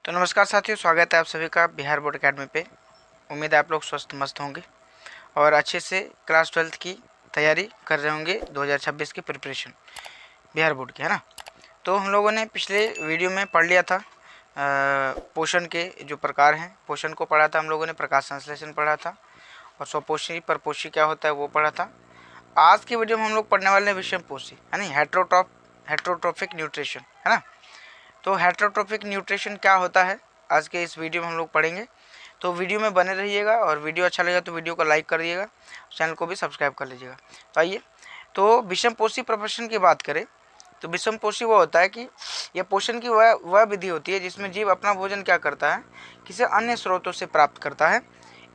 तो नमस्कार साथियों, स्वागत है आप सभी का बिहार बोर्ड अकेडमी पे। उम्मीद है आप लोग स्वस्थ मस्त होंगे और अच्छे से क्लास 12th की तैयारी कर रहे होंगे 2026 की प्रिपरेशन बिहार बोर्ड की, है ना। तो हम लोगों ने पिछले वीडियो में पढ़ लिया था पोषण के जो प्रकार हैं। पोषण को पढ़ा था हम लोगों ने, प्रकाश संश्लेषण पढ़ा था और स्वपोषी परपोषी क्या होता है वो पढ़ा था। आज की वीडियो में हम लोग पढ़ने वाले हैं विषम पोषी, यानी हेट्रोट्रॉफिक न्यूट्रिशन, है ना। तो हेट्रोट्रॉफिक न्यूट्रिशन क्या होता है आज के इस वीडियो में हम लोग पढ़ेंगे। तो वीडियो में बने रहिएगा और वीडियो अच्छा लगेगा तो वीडियो को लाइक कर दिएगा, चैनल को भी सब्सक्राइब कर लीजिएगा। तो आइए, तो विषम पोषी प्रपोषण की बात करें तो विषम पोषी वो होता है कि यह पोषण की वह विधि होती है जिसमें जीव अपना भोजन क्या करता है, किसी अन्य स्रोतों से प्राप्त करता है।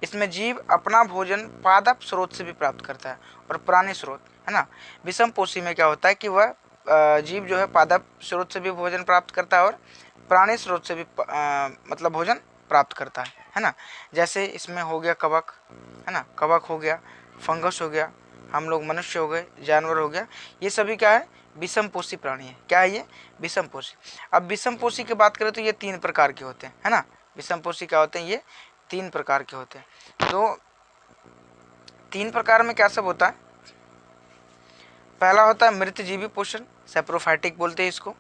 इसमें जीव अपना भोजन पादप स्रोत से भी प्राप्त करता है और प्राणी स्रोत, है ना। विषम पोषी में क्या होता है कि वह जीव जो है पादप स्रोत से भी भोजन प्राप्त करता है और प्राणी स्रोत से भी मतलब भोजन प्राप्त करता है ना। जैसे इसमें हो गया कवक, है ना, कवक हो गया, फंगस हो गया, हम लोग मनुष्य हो गए, जानवर हो गया, ये सभी क्या है, विषम पोषी प्राणी है। क्या है ये, विषम पोषी। अब विषम पोषी की बात करें तो ये 3 प्रकार के होते हैं, है ना। विषम पोषी क्या होते हैं, ये 3 प्रकार के होते हैं। तो 3 प्रकार में क्या सब होता है। पहला होता है मृतजीवी पोषण, सेप्रोफाइटिक बोलते हैं इसको।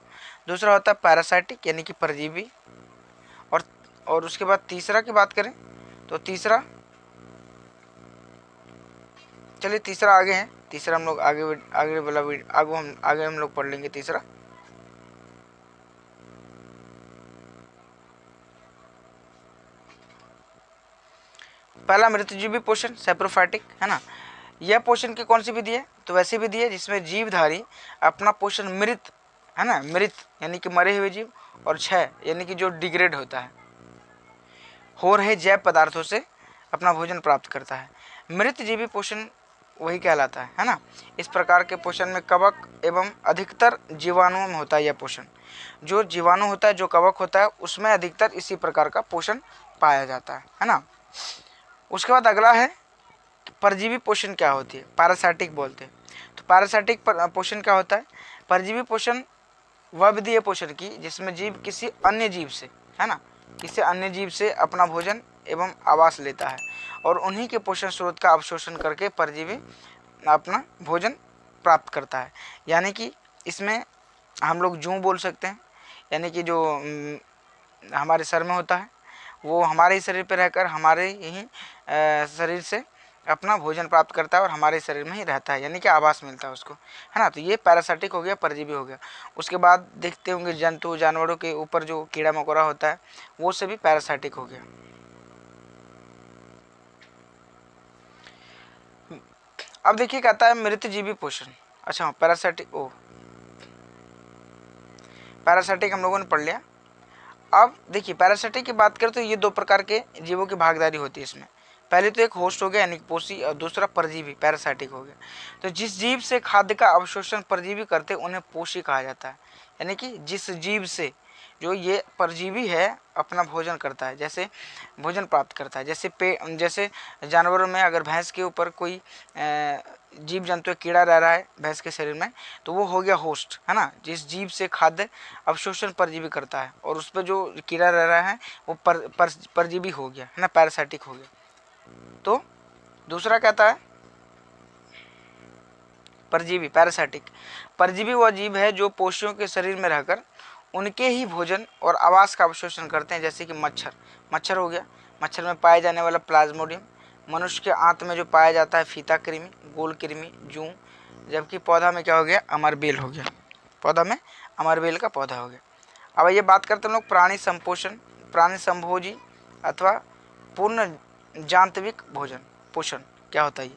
दूसरा होता है पैरासाइटिक यानी कि परजीवी। और उसके बाद तीसरा की बात करें तो तीसरा, चलिए तीसरा आगे है, तीसरा हम लोग आगे वाला आगे हम लोग पढ़ लेंगे तीसरा। पहला मृतजीवी पोषण सेप्रोफाइटिक, है ना। यह पोषण की कौन सी विधि है, तो वैसी विधि है जिसमें जीवधारी अपना पोषण मृत, है ना, मृत यानी कि मरे हुए जीव, और क्षय यानी कि जो डिग्रेड होता है, हो रहे जैव पदार्थों से अपना भोजन प्राप्त करता है। मृत जीवी पोषण वही कहलाता है ना। इस प्रकार के पोषण में कवक एवं अधिकतर जीवाणुओं में होता है यह पोषण। जो जीवाणु होता है, जो कवक होता है, उसमें अधिकतर इसी प्रकार का पोषण पाया जाता है ना। उसके बाद अगला है परजीवी पोषण क्या होती है, पैरासाइटिक बोलते हैं। तो पैरासाइटिक पोषण क्या होता है, परजीवी पोषण वह विधि है पोषण की जिसमें जीव किसी अन्य जीव से, है ना, किसी अन्य जीव से अपना भोजन एवं आवास लेता है और उन्हीं के पोषण स्रोत का अवशोषण करके परजीवी अपना भोजन प्राप्त करता है। यानी कि इसमें हम लोग जूं बोल सकते हैं, यानी कि जो हमारे सर में होता है वो हमारे ही शरीर पर रहकर हमारे ही शरीर से अपना भोजन प्राप्त करता है और हमारे शरीर में ही रहता है, यानी कि आवास मिलता है उसको, है ना। तो ये पैरासाइटिक हो गया, परजीवी हो गया। उसके बाद देखते होंगे जंतु जानवरों के ऊपर जो कीड़ा मकोड़ा होता है वो से भी पैरासाइटिक हो गया। अब देखिए कहता है मृतजीवी पोषण। अच्छा, पैरासाइटिक हम लोगों ने पढ़ लिया। अब देखिए पैरासाइटिक की बात करें तो ये 2 प्रकार के जीवों की भागीदारी होती है इसमें। पहले तो एक होस्ट हो गया यानी पोषी, और दूसरा परजीवी पैरासाइटिक हो गया। तो जिस जीव से खाद्य का अवशोषण परजीवी करते उन्हें पोषी कहा जाता है। यानी कि जिस जीव से जो ये परजीवी है अपना भोजन करता है, जैसे भोजन प्राप्त करता है, जैसे जानवरों में अगर भैंस के ऊपर कोई जीव जंतु कीड़ा रह रहा है भैंस के शरीर में, तो वो हो गया होस्ट, है ना। जिस जीव से खाद्य अवशोषण परजीवी करता है और उस पर जो कीड़ा रह रहा है वो परजीवी हो गया, है ना, पैरासाइटिक हो गया। तो दूसरा कहता है परजीवी पैरासाइटिक। परजीवी वह जीव है जो पोषियों के शरीर में रहकर उनके ही भोजन और आवास का अवशोषण करते हैं, जैसे कि मच्छर हो गया, मच्छर में पाए जाने वाला प्लाज्मोडियम, मनुष्य के आंत में जो पाया जाता है फीता कृमि, गोल कृमि, जूं, जबकि पौधा में क्या हो गया, अमरबेल हो गया, पौधा में अमरबेल का पौधा हो गया। अब ये बात करते हैं हम लोग प्राणी संपोषण, प्राणी संभोजी अथवा पूर्ण जांतविक भोजन पोषण क्या होता है ये।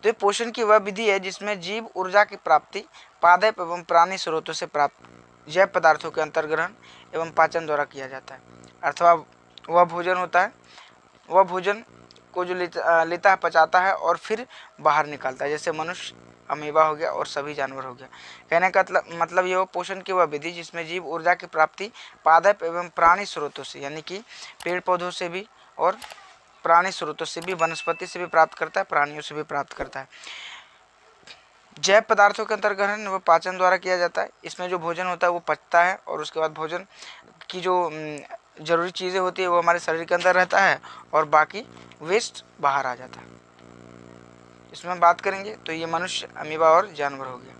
तो ये पोषण की वह विधि है जिसमें जीव ऊर्जा की प्राप्ति पादप एवं प्राणी स्रोतों से प्राप्त जैव पदार्थों के अंतर्ग्रहण एवं पाचन द्वारा किया जाता है। अथवा वह भोजन होता है, वह भोजन को जो लेता है, पचाता है और फिर बाहर निकालता है, जैसे मनुष्य, अमीबा हो गया और सभी जानवर हो गया। कहने का मतलब ये हो पोषण की वह विधि जिसमें जीव ऊर्जा की प्राप्ति पादप एवं प्राणी स्रोतों से, यानी कि पेड़ पौधों से भी और प्राणी स्रोतों से भी, वनस्पति से भी प्राप्त करता है, प्राणियों से भी प्राप्त करता है। जैव पदार्थों के अंतर्ग्रहण व पाचन द्वारा किया जाता है। इसमें जो भोजन होता है वो पचता है और उसके बाद भोजन की जो ज़रूरी चीज़ें होती है वो हमारे शरीर के अंदर रहता है और बाकी वेस्ट बाहर आ जाता है। इसमें हम बात करेंगे तो ये मनुष्य, अमीबा और जानवर हो गया।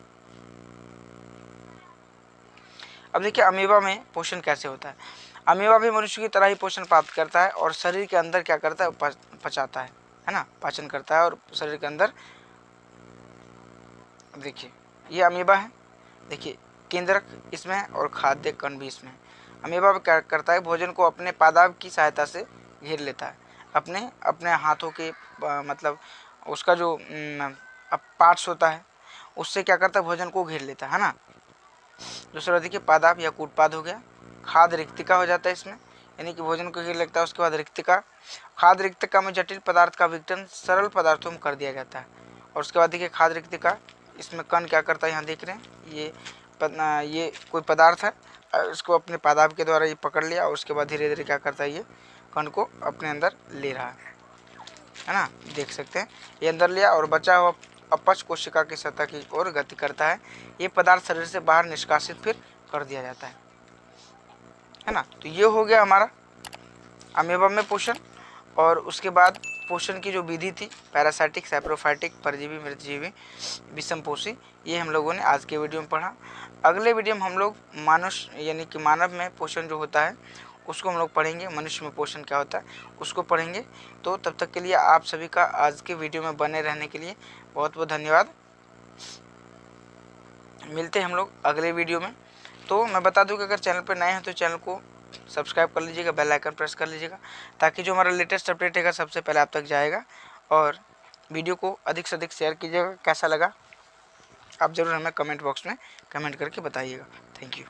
अब देखिए अमीबा में पोषण कैसे होता है। अमीबा भी मनुष्य की तरह ही पोषण प्राप्त करता है और शरीर के अंदर क्या करता है, पचाता है ना, पाचन करता है और शरीर के अंदर। देखिए ये अमीबा है, देखिए केंद्रक इसमें और खाद्य कण भी इसमें। अमीबा क्या करता है, भोजन को अपने पादाब की सहायता से घेर लेता है, अपने अपने हाथों के मतलब उसका जो पार्ट्स होता है उससे क्या करता है, भोजन को घेर लेता है ना। दूसरा देखिए पादाप या कूटपाद हो गया। खाद रिक्तिका हो जाता है इसमें, यानी कि भोजन को घेर लगता है। उसके बाद रिक्तिका, खाद रिक्तिका में जटिल पदार्थ का विघटन सरल पदार्थों में कर दिया जाता है। और उसके बाद देखिए खाद रिक्तिका, इसमें कण क्या करता है, यहाँ देख रहे हैं ये कोई पदार्थ है, इसको अपने पादाप के द्वारा ये पकड़ लिया और उसके बाद धीरे धीरे क्या करता है, ये कण को अपने अंदर ले रहा है ना, देख सकते हैं। ये अंदर लिया और बचा हुआ अपच कोशिका की सतह की ओर गति करता है। ये पदार्थ शरीर से बाहर निष्कासित फिर कर दिया जाता है ना। तो ये हो गया हमारा अमीबा में पोषण। और उसके बाद पोषण की जो विधि थी, पैरासाइटिक, सैप्रोफाइटिक, परजीवी, मृतजीवी, विषमपोषी, ये हम लोगों ने आज के वीडियो में पढ़ा। अगले वीडियो में हम लोग मनुष्य यानी कि मानव में पोषण जो होता है उसको हम लोग पढ़ेंगे, मनुष्य में पोषण क्या होता है उसको पढ़ेंगे। तो तब तक के लिए आप सभी का आज के वीडियो में बने रहने के लिए बहुत बहुत धन्यवाद। मिलते हैं हम लोग अगले वीडियो में। तो मैं बता दूं कि अगर चैनल पर नए हैं तो चैनल को सब्सक्राइब कर लीजिएगा, बेल आइकन प्रेस कर लीजिएगा, ताकि जो हमारा लेटेस्ट अपडेट रहेगा सबसे पहले आप तक जाएगा। और वीडियो को अधिक से अधिक शेयर कीजिएगा। कैसा लगा आप ज़रूर हमें कमेंट बॉक्स में कमेंट करके बताइएगा। Thank you.